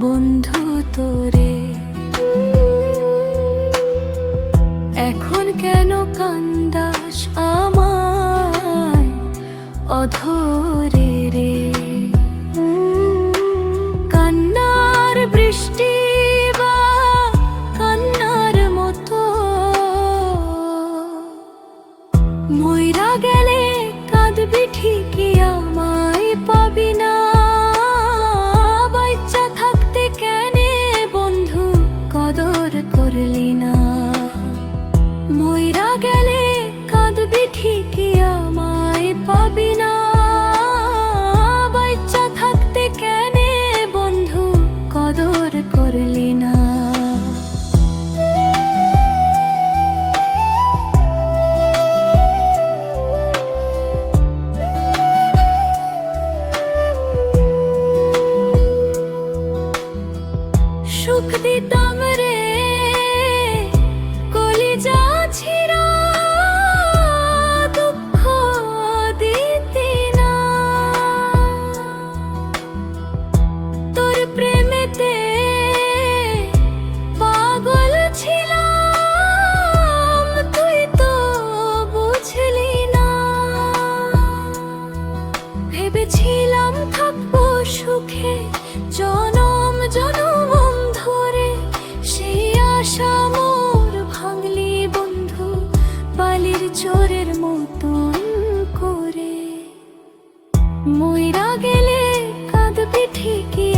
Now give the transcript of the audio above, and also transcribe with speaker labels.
Speaker 1: বন্ধু তোরে। এখন কেন কান্দাস আমায় অধরে রে? কান্নার বৃষ্টি বা কান্নার মতো মইরা গেলে কাঁদবি ঠিকই, আমায় পাবি না। বাচ্চা থাকতে কেনে বন্ধু কদর করলি না? মইরা গেলে কাঁদবি ঠিকই, আমায় পাবি না। বাচ্চা থাকতে কেনে বন্ধু কদর করলি না? সুখ দিতাম রে কলিজা ছিঁড়া, দুঃখ দিতি না। তোর প্রেমেতে পাগল ছিলাম, তুই তো বুঝলি না। ভেবেছিলাম থাকবো সুখে জনম জনম ধরে, সেই আশা মোর ভাঙলি বন্ধু বালির চোরের মতন করে। মইরা গেলে কাঁদবি ঠিকই,